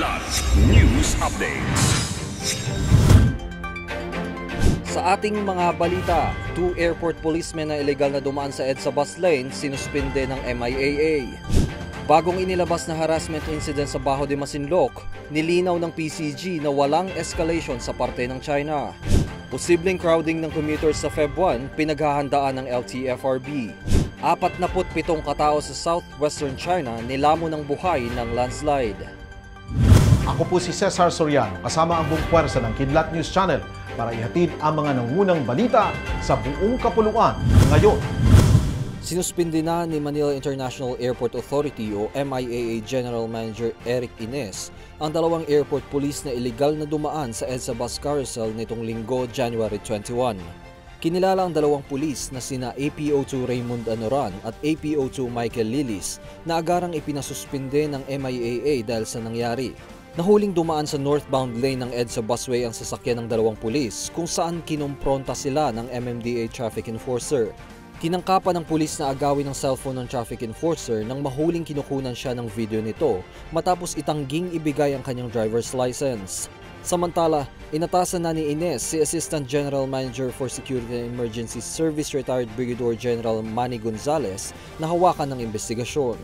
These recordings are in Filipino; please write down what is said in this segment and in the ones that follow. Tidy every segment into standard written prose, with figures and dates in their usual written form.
Kidlat News Updates. Sa ating mga balita, 2 airport policemen na illegal na dumaan sa EDSA bus lane sinuspinde ng MIAA. Bagong inilabas na harassment incident sa Bajo de Masinloc, nilinaw ng PCG na walang escalation sa parte ng China. Posibleng crowding ng commuters sa Feb 1, pinaghahandaan ng LTFRB. 47 katao sa southwestern China nilamon ng buhay ng landslide. Ako po si Cesar Soriano, kasama ang buong puwersa ng Kidlat News Channel para ihatid ang mga nangunang balita sa buong kapuluan ngayon. Sinuspindi na ni Manila International Airport Authority o MIAA General Manager Eric Ines ang 2 airport police na illegal na dumaan sa EDSA bus carousel nitong Linggo, January 21. Kinilala ang 2 pulis na sina APO2 Raymond Anoran at APO2 Michael Lilis na agarang ipinasuspinde ng MIAA dahil sa nangyari. Nahuling dumaan sa northbound lane ng EDSA busway ang sasakyan ng 2 pulis kung saan kinumpronta sila ng MMDA traffic enforcer. Kinangkapan ng pulis na agawin ng cellphone ng traffic enforcer nang mahuling kinukunan siya ng video nito matapos itangging ibigay ang kanyang driver's license. Samantala, inatasan na ni Ines si Assistant General Manager for Security and Emergency Service retired Brigadier General Manny Gonzales na hawakan ng investigasyon.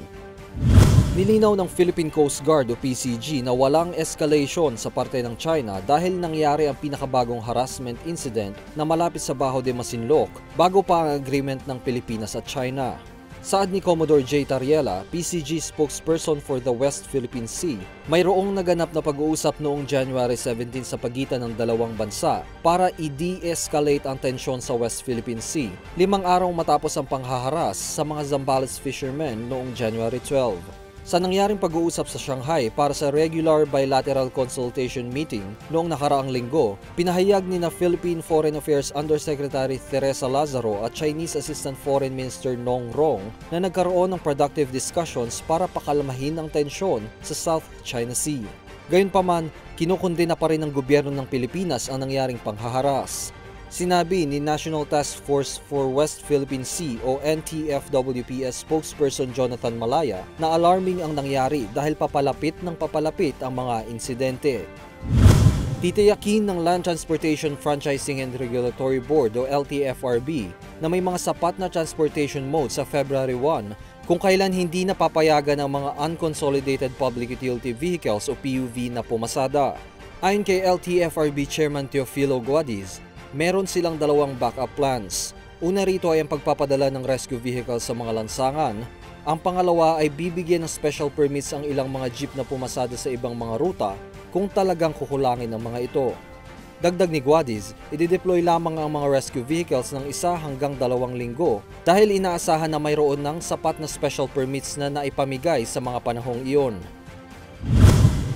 Nilinaw ng Philippine Coast Guard o PCG na walang escalation sa parte ng China dahil nangyari ang pinakabagong harassment incident na malapit sa Bajo de Masinloc bago pa ang agreement ng Pilipinas at China. Saad ni Commodore J. Tariela, PCG spokesperson for the West Philippine Sea, mayroong naganap na pag-uusap noong January 17 sa pagitan ng 2 bansa para i-de-escalate ang tensyon sa West Philippine Sea, 5 araw matapos ang panghaharas sa mga Zambales fishermen noong January 12. Sa nangyaring pag-uusap sa Shanghai para sa regular bilateral consultation meeting noong nakaraang linggo, pinahayag ni na Philippine Foreign Affairs Undersecretary Teresa Lazaro at Chinese Assistant Foreign Minister Nong Rong na nagkaroon ng productive discussions para pakalmahin ang tensyon sa South China Sea. Gayunpaman, kinukundina pa rin ng gobyerno ng Pilipinas ang nangyaring panghaharas. Sinabi ni National Task Force for West Philippine Sea o NTFWPS spokesperson Jonathan Malaya na alarming ang nangyari dahil papalapit ng papalapit ang mga insidente. Titiyakin ng Land Transportation Franchising and Regulatory Board o LTFRB na may mga sapat na transportation mode sa February 1 kung kailan hindi napapayagan ang mga unconsolidated public utility vehicles o PUV na pumasada. Ayon kay LTFRB Chairman Teofilo Guadiz, meron silang 2 backup plans. Una rito ay ang pagpapadala ng rescue vehicles sa mga lansangan. Ang pangalawa ay bibigyan ng special permits ang ilang mga jeep na pumasada sa ibang mga ruta kung talagang kukulangin ang mga ito. Dagdag ni Guadiz, i-deploy lamang ang mga rescue vehicles ng 1 hanggang 2 linggo dahil inaasahan na mayroon ng sapat na special permits na naipamigay sa mga panahong iyon.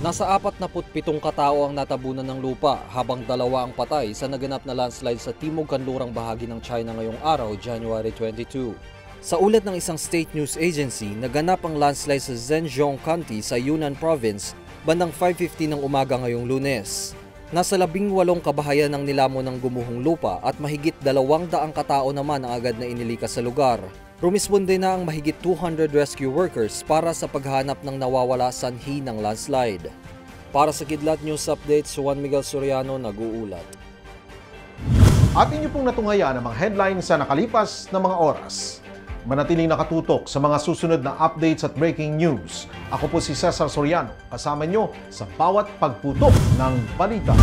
Nasa 47 katao ang natabunan ng lupa habang 2 ang patay sa naganap na landslide sa timog kanlurang bahagi ng China ngayong araw, January 22. Sa ulat ng isang state news agency, naganap ang landslide sa Zhejiang County sa Yunnan Province bandang 5:50 ng umaga ngayong Lunes. Nasa 18 kabahayan ang nilamon ng gumuhong lupa at mahigit 200 katao naman ang agad na inilikas sa lugar. Rumisponde na ang mahigit 200 rescue workers para sa paghanap ng nawawala sanhi ng landslide. Para sa Kidlat News Updates, Juan Miguel Soriano nag-uulat. At inyo pong natunghaya ang mga headlines sa nakalipas na mga oras. Manatiling nakatutok sa mga susunod na updates at breaking news. Ako po si Cesar Soriano, kasama nyo sa bawat pagputok ng balita.